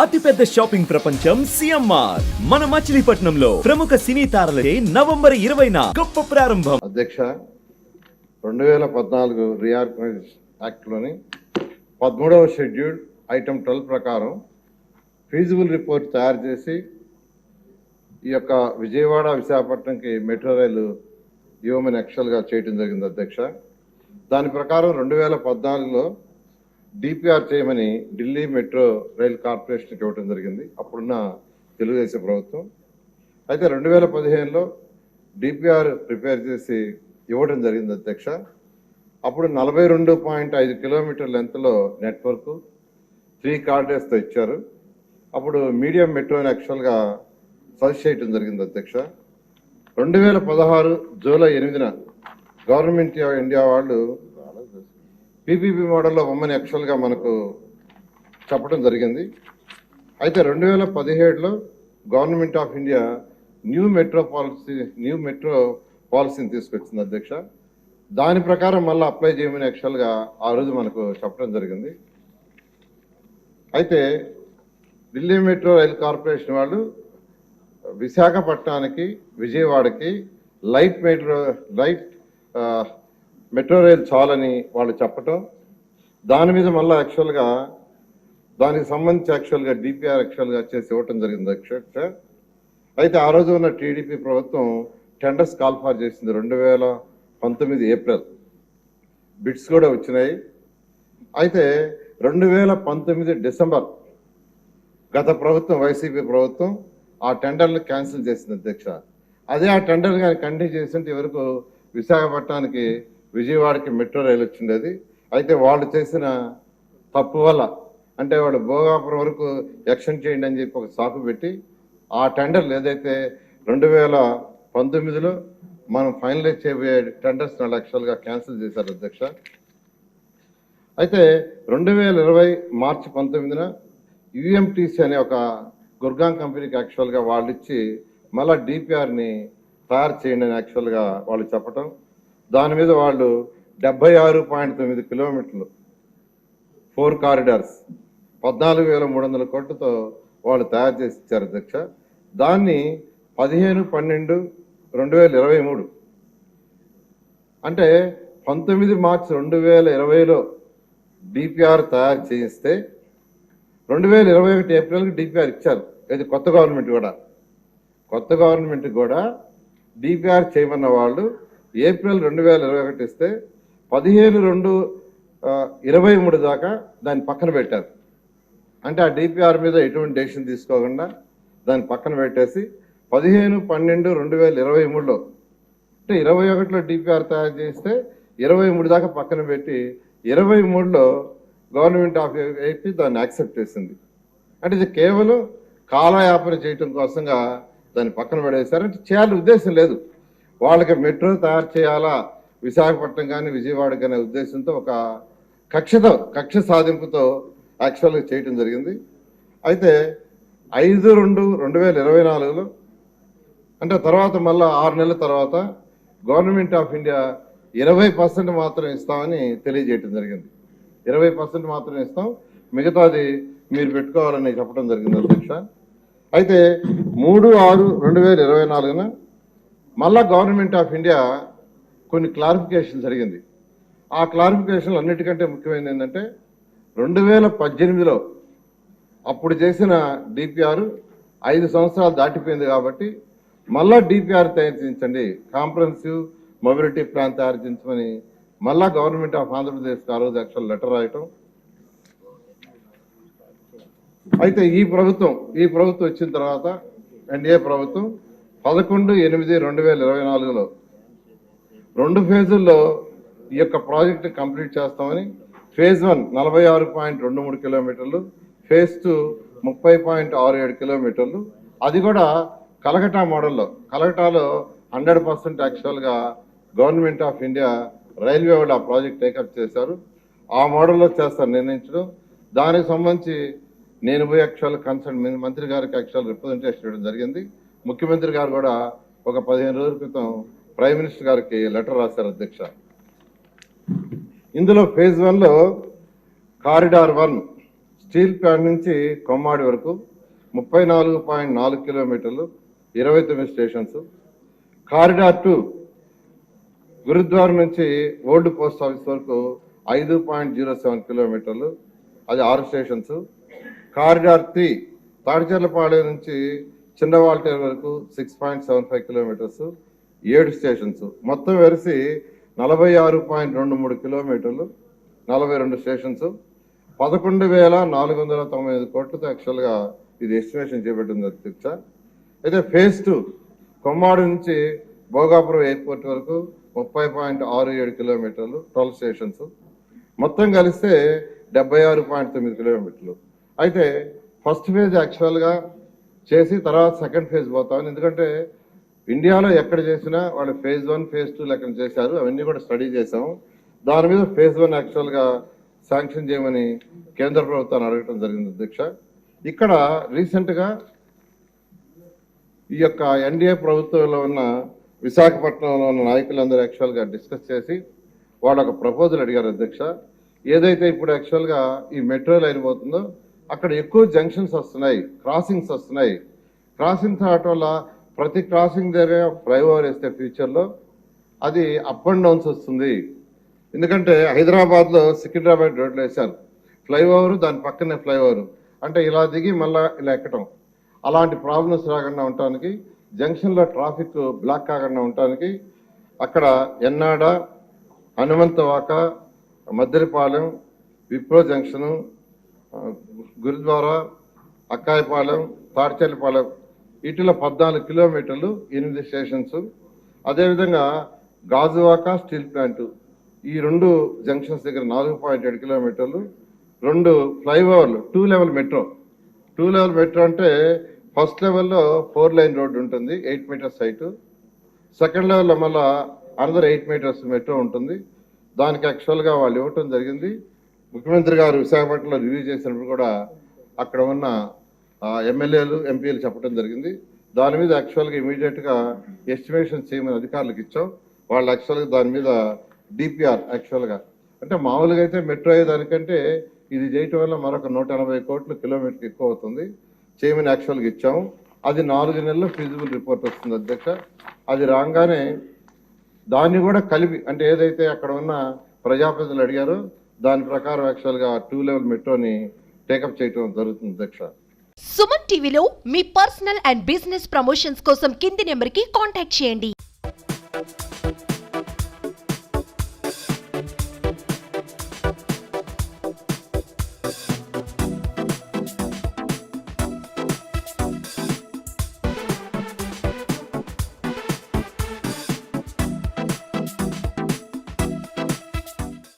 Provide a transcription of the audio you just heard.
అతిపెద్ద షాపింగ్ ప్రపంచం సిఎంఆర్ మన మచిలీపట్నంలో ప్రముఖ సినీ తారలే నవంబర్ 20న గొప్ప ప్రారంభం. అధ్యక్ష 2014 రీఆర్గనైజేషన్ యాక్ట్లోని 13వ షెడ్యూల్ ఐటమ్ 12 ప్రకారం ఫీజిబుల్ రిపోర్ట్ తయారు చేసి ఈ యొక్క విజయవాడ విశాఖపట్నంకి మెట్రో రైలు ఇవ్వమని యాక్చువల్గా చేయడం జరిగింది అధ్యక్ష. దాని ప్రకారం 2014లో డిపిఆర్ చేయమని ఢిల్లీ మెట్రో రైల్ కార్పొరేషన్కి ఇవ్వడం జరిగింది అప్పుడున్న తెలుగుదేశం ప్రభుత్వం. అయితే 2015లో డిపిఆర్ ప్రిపేర్ చేసి ఇవ్వడం జరిగింది అధ్యక్ష. అప్పుడు 42.5 కిలోమీటర్ లెంత్లో నెట్వర్క్ 3 కారిడార్స్తో ఇచ్చారు. అప్పుడు మీడియం మెట్రోని యాక్చువల్గా సజెస్ట్ చేయడం జరిగింది అధ్యక్ష. 2016 జూలై 8న గవర్నమెంట్ ఆఫ్ ఇండియా వాళ్ళు పీపీపీ మోడల్లో బొమ్మని యాక్చువల్గా మనకు చెప్పడం జరిగింది. అయితే 2017లో government of India new metro పాలసీని తీసుకొచ్చింది అధ్యక్ష. దాని ప్రకారం మళ్ళీ అప్లై చేయమని యాక్చువల్గా ఆ రోజు మనకు చెప్పడం జరిగింది. అయితే ఢిల్లీ మెట్రో రైల్ కార్పొరేషన్ వాళ్ళు విశాఖపట్నానికి విజయవాడకి లైట్ మెట్రో రైల్ చాలని వాళ్ళు చెప్పటం, దాని మీద మళ్ళీ యాక్చువల్గా దానికి సంబంధించి యాక్చువల్గా డిపిఆర్ యాక్చువల్గా చేసి ఇవ్వటం జరిగింది అధ్యక్ష. అయితే ఆ రోజు ఉన్న టీడీపీ ప్రభుత్వం టెండర్స్ కాల్ఫార్ చేసింది 2019 ఏప్రిల్. బిడ్స్ కూడా వచ్చినాయి. అయితే 2019 డిసెంబర్ గత ప్రభుత్వం వైసీపీ ప్రభుత్వం ఆ టెండర్లు క్యాన్సిల్ చేసింది అధ్యక్ష. అదే ఆ టెండర్ కానీ కంటిన్యూ చేస్తుంటే వరకు విశాఖపట్నానికి విజయవాడకి మెట్రో రైలు వచ్చిండేది. అయితే వాళ్ళు చేసిన తప్పు వల్ల అంటే వాళ్ళు భోగాపురం వరకు ఎక్స్టెండ్ చేయండి అని చెప్పి ఒక సాకు పెట్టి ఆ టెండర్లు ఏదైతే 2019లో మనం ఫైనలైజ్ చేయబోయే టెండర్స్ 4 లక్షలుగా క్యాన్సిల్ చేశారు అధ్యక్ష. అయితే 2020 మార్చి 19న యుఎంటీసీ అనే ఒక గుర్గాం కంపెనీకి యాక్చువల్గా వాళ్ళు ఇచ్చి మళ్ళీ డిపిఆర్ని తయారు చేయండి అని యాక్చువల్గా వాళ్ళు చెప్పటం, దాని మీద వాళ్ళు 76.9 కిలోమీటర్లు 4 కారిడార్స్ 14,300 కోట్లతో వాళ్ళు తయారు చేసి ఇచ్చారు అధ్యక్ష. దాన్ని 15/12/2023 అంటే 19 మార్చి 2020లో డిపిఆర్ తయారు చేయిస్తే 2021 ఏప్రిల్కి డిపిఆర్ ఇచ్చారు. ఇది కొత్త గవర్నమెంట్ కూడా డిపిఆర్ చేయమన్న వాళ్ళు ఏప్రిల్ 2021 ఇస్తే 15/2/23 దాకా దాన్ని పక్కన పెట్టారు. అంటే ఆ డిపిఆర్ మీద ఎటువంటి డెసిషన్ తీసుకోకుండా దాన్ని పక్కన పెట్టేసి 15/12/2023లో అంటే 21లో డిపిఆర్ తయారు చేస్తే 23 దాకా పక్కన పెట్టి 23లో గవర్నమెంట్ ఆఫ్ ఏపీ దాన్ని యాక్సెప్ట్ చేసింది. అంటే ఇది కేవలం కాలయాపన చేయటం కోసంగా దాన్ని పక్కన పడేశారు. అంటే చేయాలని ఉద్దేశం లేదు. వాళ్ళకి మెట్రో తయారు చేయాలా విశాఖపట్నం కానీ విజయవాడ కానీ ఉద్దేశంతో ఒక కక్ష సాధింపుతో యాక్చువల్గా చేయటం జరిగింది. అయితే 5/2/2024లో అంటే తర్వాత మళ్ళీ 6 నెలల తర్వాత గవర్నమెంట్ ఆఫ్ ఇండియా 20% మాత్రం ఇస్తామని తెలియజేయటం జరిగింది. 20% మాత్రం ఇస్తాం, మిగతాది మీరు పెట్టుకోవాలని చెప్పడం జరిగింది అధ్యక్ష. అయితే 3/6/2024న మళ్ళా గవర్నమెంట్ ఆఫ్ ఇండియా కొన్ని క్లారిఫికేషన్ జరిగింది. ఆ క్లారిఫికేషన్లు అన్నిటికంటే ముఖ్యమైనది ఏంటంటే 2018లో అప్పుడు చేసిన డిపిఆర్ 5 సంవత్సరాలు దాటిపోయింది కాబట్టి మళ్ళా డిపిఆర్ తయారు చేయించండి, కాంప్రహెన్సివ్ మొబిలిటీ ప్లాన్ తయారు చేయించమని మళ్ళా గవర్నమెంట్ ఆఫ్ ఆంధ్రప్రదేశ్కి ఆ రోజు యాక్చువల్ లెటర్ రాయటం. అయితే ఈ ప్రభుత్వం వచ్చిన తర్వాత ఎన్డీఏ ప్రభుత్వం 11/8/2024లో 2 ఫేజుల్లో ఈ యొక్క ప్రాజెక్టు కంప్లీట్ చేస్తామని ఫేజ్ 1 46.23 కిలోమీటర్లు, ఫేజ్ 2 30.67 కిలోమీటర్లు, అది కూడా కలకటా మోడల్లో. కలకటాలో 100% యాక్చువల్గా గవర్నమెంట్ ఆఫ్ ఇండియా రైల్వే వాళ్ళు ఆ ప్రాజెక్ట్ టేకప్ చేశారు. ఆ మోడల్లో చేస్తారు నిర్ణయించడం. దానికి సంబంధించి నేను పోయి యాక్చువల్ కన్సర్న్ మంత్రి గారికి యాక్చువల్ రిప్రజెంటేషన్ ఇవ్వడం జరిగింది. ముఖ్యమంత్రి గారు కూడా ఒక 15 రోజుల క్రితం ప్రైమ్ మినిస్టర్ గారికి లెటర్ రాశారు అధ్యక్ష. ఇందులో ఫేజ్ 1లో కారిడార్ 1 స్టీల్ ప్లాంట్ నుంచి కొమ్మాడి వరకు 34.4 కిలోమీటర్లు, 29 స్టేషన్స్. కారిడార్ 2 గురుద్వారం నుంచి ఓల్డ్ పోస్ట్ ఆఫీస్ వరకు 5.07 కిలోమీటర్లు, అది 6 స్టేషన్స్. కారిడార్ 3 తాడిచెర్లపాలెం నుంచి చిన్నవాల్టేరు వరకు 6.75 కిలోమీటర్స్, 7 స్టేషన్స్. మొత్తం వెలిసి 46.23 కిలోమీటర్లు, 42 స్టేషన్స్. 11,495 కోట్లతో యాక్చువల్గా ఇది ఎస్టిమేషన్ చేపట్టింది అధ్యక్ష. అయితే ఫేజ్ 2 కొమ్మాడి నుంచి భోగాపురం ఎయిర్పోర్ట్ వరకు 30.67 కిలోమీటర్లు, 12 స్టేషన్స్. మొత్తం కలిస్తే 76.9 కిలోమీటర్లు. అయితే ఫస్ట్ ఫేజ్ యాక్చువల్గా చేసి తర్వాత సెకండ్ ఫేజ్ పోతామని, ఎందుకంటే ఇండియాలో ఎక్కడ చేసినా వాళ్ళు ఫేజ్ 1, ఫేజ్ 2 లెక్కన చేశారు. అవన్నీ కూడా స్టడీ చేశాము. దాని మీద ఫేజ్ 1 యాక్చువల్గా శాంక్షన్ చేయమని కేంద్ర ప్రభుత్వాన్ని అడగటం జరిగింది అధ్యక్ష. ఇక్కడ రీసెంట్గా ఈ యొక్క ఎన్డీఏ ప్రభుత్వంలో ఉన్న విశాఖపట్నంలో ఉన్న నాయకులందరూ యాక్చువల్గా డిస్కస్ చేసి వాళ్ళు ఒక ప్రపోజల్ అడిగారు అధ్యక్ష. ఏదైతే ఇప్పుడు యాక్చువల్గా ఈ మెట్రో లైన్ పోతుందో అక్కడ ఎక్కువ జంక్షన్స్ వస్తున్నాయి, క్రాసింగ్స్ వస్తున్నాయి. క్రాసింగ్స్ అవటం వల్ల ప్రతి క్రాసింగ్ దగ్గర ఫ్లైఓవర్ వేస్తే ఫ్యూచర్లో అది అప్ అండ్ డౌన్స్ వస్తుంది. ఎందుకంటే హైదరాబాద్లో సికింద్రాబాద్ రోడ్లు వేశారు, ఫ్లైఓవర్ దాని పక్కనే ఫ్లైఓవర్, అంటే ఇలా దిగి మళ్ళా ఇలా ఎక్కటం. అలాంటి ప్రాబ్లమ్స్ రాకుండా ఉండటానికి, జంక్షన్లో ట్రాఫిక్ బ్లాక్ కాకుండా ఉండటానికి అక్కడ ఎన్నాడ, హనుమంతవాక, మద్దెలపాలెం, విప్రో జంక్షను, గురుద్వారా, అక్కాయపాలెం, తాడిచెర్లపాలెం వీటిలో 14 కిలోమీటర్లు, 8 స్టేషన్స్. అదేవిధంగా గాజువాక స్టీల్ ప్లాంట్ ఈ 2 జంక్షన్స్ దగ్గర 4.7 కిలోమీటర్లు, 2 ఫ్లైఓవర్లు, 2 లెవెల్ మెట్రో. 2 లెవెల్ మెట్రో అంటే ఫస్ట్ లెవెల్లో 4 లైన్ రోడ్డు ఉంటుంది, 8 మీటర్స్ హైట్. సెకండ్ లెవెల్లో మళ్ళీ అనదర్ 8 మీటర్స్ మెట్రో ఉంటుంది. దానికి యాక్చువల్గా వాళ్ళు ఇవ్వటం జరిగింది. ముఖ్యమంత్రి గారు విశాఖపట్నంలో రివ్యూ చేసినప్పుడు కూడా అక్కడ ఉన్న ఎమ్మెల్యేలు, ఎంపీలు చెప్పడం జరిగింది. దాని మీద యాక్చువల్గా ఇమీడియట్గా ఎస్టిమేషన్ చేయమని అధికారులకు ఇచ్చాం. వాళ్ళు యాక్చువల్గా దాని మీద డిపిఆర్ యాక్చువల్గా అంటే మామూలుగా అయితే మెట్రో అయ్యే దానికంటే ఇది చేయటం వల్ల మరొక 180 కోట్ల కిలోమీటర్కి ఎక్కువ అవుతుంది, చేయమని యాక్చువల్గా ఇచ్చాము. అది 4 నెలల్లో ఫీజిబుల్ రిపోర్ట్ వస్తుంది అధ్యక్ష. అది రాగానే దాన్ని కూడా కలిపి, అంటే ఏదైతే అక్కడ ఉన్న ప్రజాప్రతినిధులు అడిగారో దాని ప్రకారం యాక్చువల్గా 2 లెవెల్ మెట్రోని టేకప్ చేయడం జరుగుతుంది అధ్యక్ష. సుమన్ టీవీలో మీ పర్సనల్ అండ్ బిజినెస్ ప్రమోషన్స్ కోసం కింది నెంబర్కి కాంటాక్ట్ చేయండి.